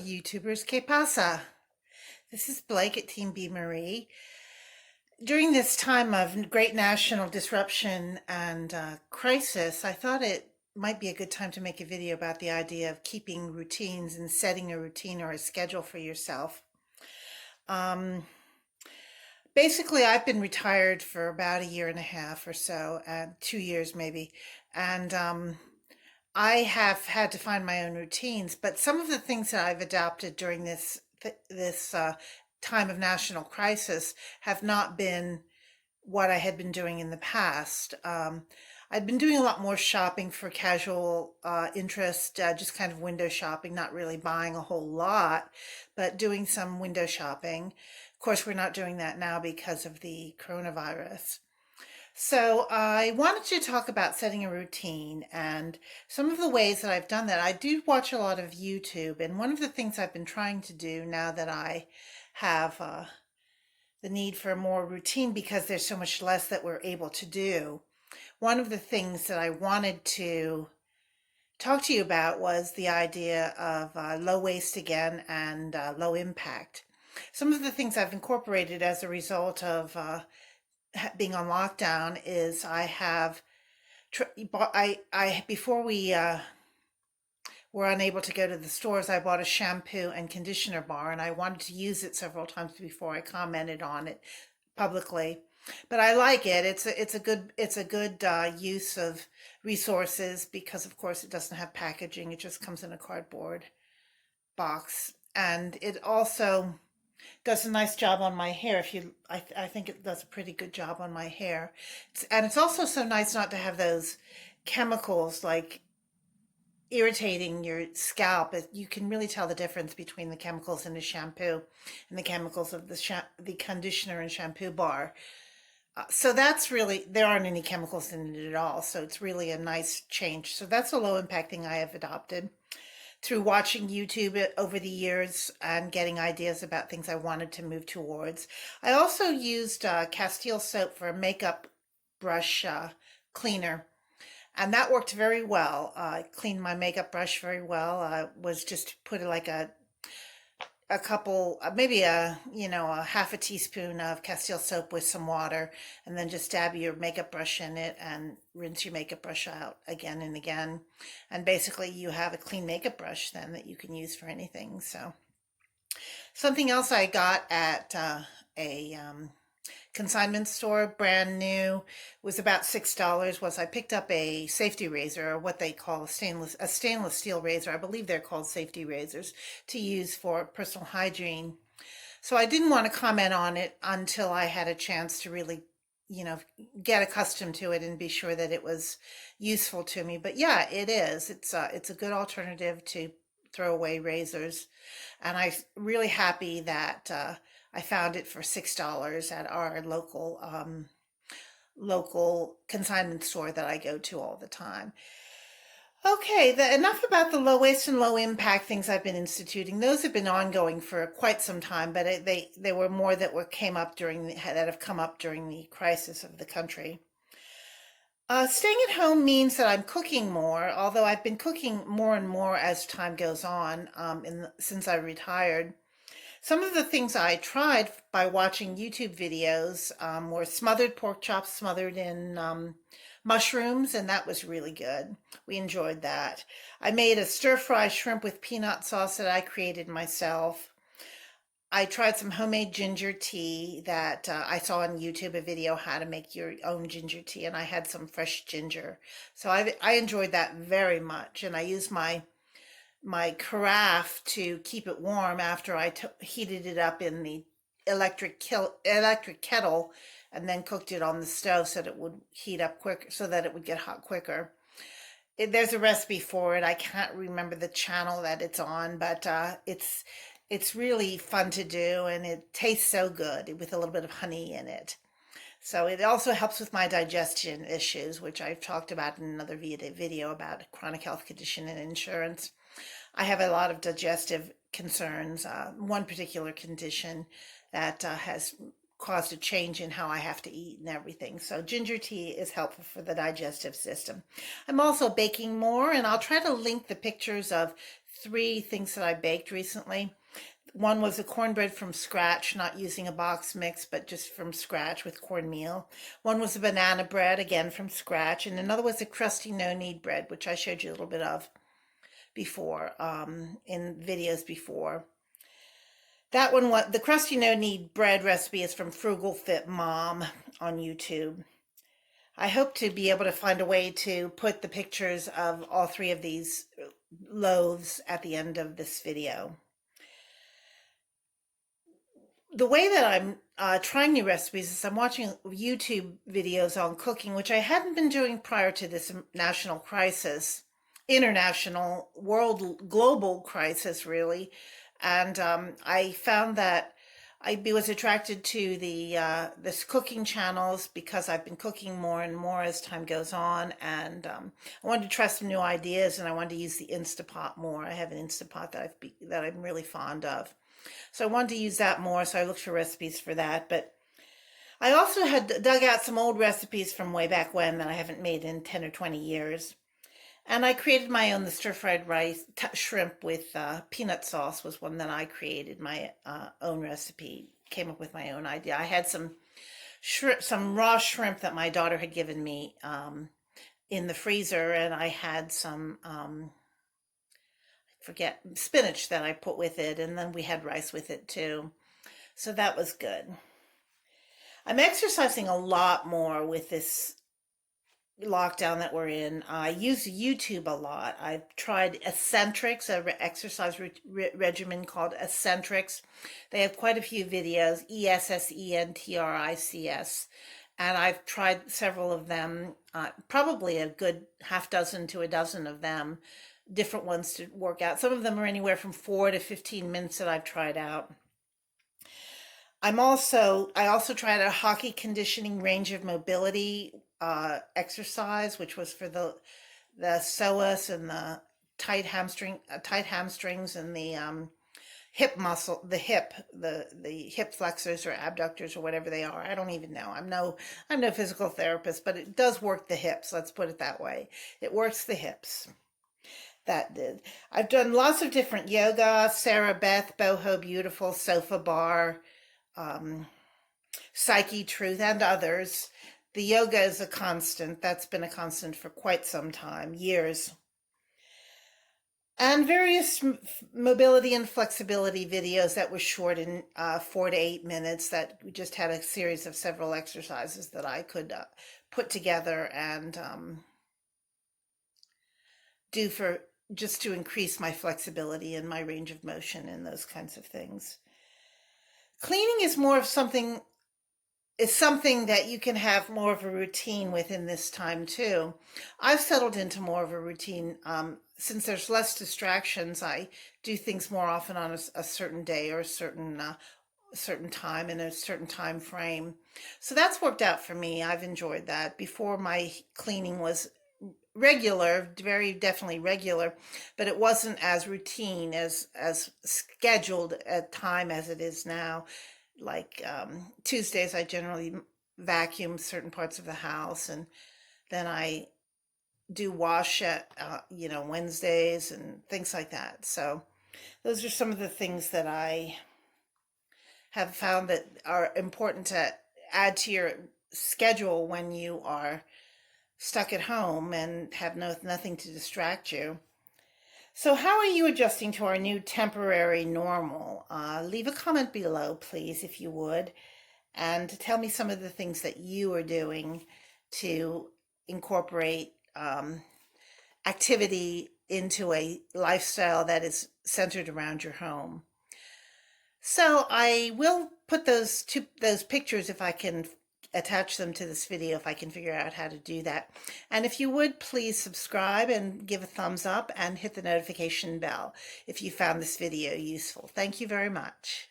YouTubers, que pasa? This is Blake at Team B Marie. During this time of great national disruption and crisis, I thought it might be a good time to make a video about the idea of keeping routines and setting a routine or a schedule for yourself. Um, Basically, I've been retired for about a year and a half or so, 2 years maybe, and I have had to find my own routines, but some of the things that I've adopted during this time of national crisis have not been what I had been doing in the past. I'd been doing a lot more shopping for casual interest, just kind of window shopping, not really buying a whole lot, but doing some window shopping. Of course, we're not doing that now because of the coronavirus. So I wanted to talk about setting a routine and some of the ways that I've done that. I do watch a lot of YouTube, and one of the things I've been trying to do now that I have the need for more routine because there's so much less that we're able to do. One of the things that I wanted to talk to you about was the idea of low waste again and low impact. Some of the things I've incorporated as a result of being on lockdown is I have I before we were unable to go to the stores, I bought a shampoo and conditioner bar, and I wanted to use it several times before I commented on it publicly. But I like it. It's a good use of resources because of course it doesn't have packaging. It just comes in a cardboard box, and it also does a nice job on my hair. I think it does a pretty good job on my hair. And it's also so nice not to have those chemicals like irritating your scalp. You can really tell the difference between the chemicals in the shampoo and the chemicals of the conditioner and shampoo bar. So that's really, there aren't any chemicals in it at all. So it's really a nice change. So that's a low impact thing I have adopted through watching YouTube over the years and getting ideas about things I wanted to move towards. I also used Castile soap for a makeup brush cleaner, and that worked very well. I cleaned my makeup brush very well. I was just put like a couple, maybe a half a teaspoon of Castile soap with some water, and then just dab your makeup brush in it and rinse your makeup brush out again and again. And basically, you have a clean makeup brush then that you can use for anything. So, something else I got at a consignment store, brand new, was about $6. Was I picked up a safety razor, or what they call a stainless steel razor. I believe they're called safety razors to use for personal hygiene. So I didn't want to comment on it until I had a chance to really, you know, get accustomed to it and be sure that it was useful to me. But yeah, it is. It's a good alternative to throwaway razors, and I'm really happy that I found it for $6 at our local consignment store that I go to all the time. Okay, enough about the low waste and low impact things I've been instituting. Those have been ongoing for quite some time, but they were more that have come up during the crisis of the country. Staying at home means that I'm cooking more, although I've been cooking more and more as time goes on, since I retired. Some of the things I tried by watching YouTube videos were smothered pork chops smothered in mushrooms, and that was really good. We enjoyed that. I made a stir-fry shrimp with peanut sauce that I created myself. I tried some homemade ginger tea that I saw on YouTube, a video how to make your own ginger tea, and I had some fresh ginger. So I enjoyed that very much, and I used my carafe to keep it warm after I heated it up in the electric kettle and then cooked it on the stove so that it would heat up quicker, so that it would get hot quicker. There's a recipe for it. I can't remember the channel that it's on, but it's really fun to do, and it tastes so good with a little bit of honey in it. So it also helps with my digestion issues, which I've talked about in another video about chronic health condition and insurance. I have a lot of digestive concerns, one particular condition that has caused a change in how I have to eat and everything. So ginger tea is helpful for the digestive system. I'm also baking more, and I'll try to link the pictures of 3 things that I baked recently. One was a cornbread from scratch, not using a box mix, but just from scratch with cornmeal. One was a banana bread, again from scratch, and another was a crusty no-knead bread, which I showed you a little bit of before, in videos before. That one, what the crusty no knead bread recipe is from Frugal Fit Mom on YouTube. I hope to be able to find a way to put the pictures of all 3 of these loaves at the end of this video. The way that I'm trying new recipes is I'm watching YouTube videos on cooking, which I hadn't been doing prior to this national crisis, international, world, global crisis, really. And I found that I was attracted to this cooking channels because I've been cooking more and more as time goes on, and I wanted to try some new ideas, and I wanted to use the Instapot more. I have an Instapot that I'm really fond of. So I wanted to use that more, so I looked for recipes for that. But I also had dug out some old recipes from way back when that I haven't made in 10 or 20 years. And I created my own. The stir-fried rice, shrimp with peanut sauce was one that I created, my own recipe. Came up with my own idea. I had some raw shrimp that my daughter had given me in the freezer, and I had some forget spinach that I put with it, and then we had rice with it too. So that was good. I'm exercising a lot more with this lockdown that we're in. I use YouTube a lot. I've tried Eccentrics, an exercise regimen called Eccentrics. They have quite a few videos, Essentrics, and I've tried several of them, probably a good half dozen to a dozen of them, different ones to work out. Some of them are anywhere from 4 to 15 minutes that I've tried out. I also tried a hockey conditioning range of mobility exercise, which was for the psoas and the tight hamstrings and the hip muscle, the hip flexors or abductors or whatever they are. I don't even know. I'm no physical therapist, but it does work the hips. Let's put it that way. It works the hips. That did. I've done lots of different yoga, Sarah Beth, Boho Beautiful, Sofa Bar, Psyche Truth, and others. The yoga is a constant. That's been a constant for quite some time, years. And various mobility and flexibility videos that were short in 4 to 8 minutes, that we just had a series of several exercises that I could put together and do for just to increase my flexibility and my range of motion and those kinds of things. Cleaning is more of something that you can have more of a routine within this time too. I've settled into more of a routine. Since there's less distractions, I do things more often on a certain day or a certain time in a certain time frame. So that's worked out for me. I've enjoyed that. Before, my cleaning was regular, very definitely regular, but it wasn't as routine, as scheduled at time as it is now. Like Tuesdays, I generally vacuum certain parts of the house, and then I do wash at Wednesdays and things like that. So those are some of the things that I have found that are important to add to your schedule when you are stuck at home and have nothing to distract you. So how are you adjusting to our new temporary normal? Leave a comment below, please, if you would, and tell me some of the things that you are doing to incorporate activity into a lifestyle that is centered around your home. So I will put those pictures, if I can attach them to this video, if I can figure out how to do that. And if you would, please subscribe and give a thumbs up and hit the notification bell if you found this video useful. Thank you very much.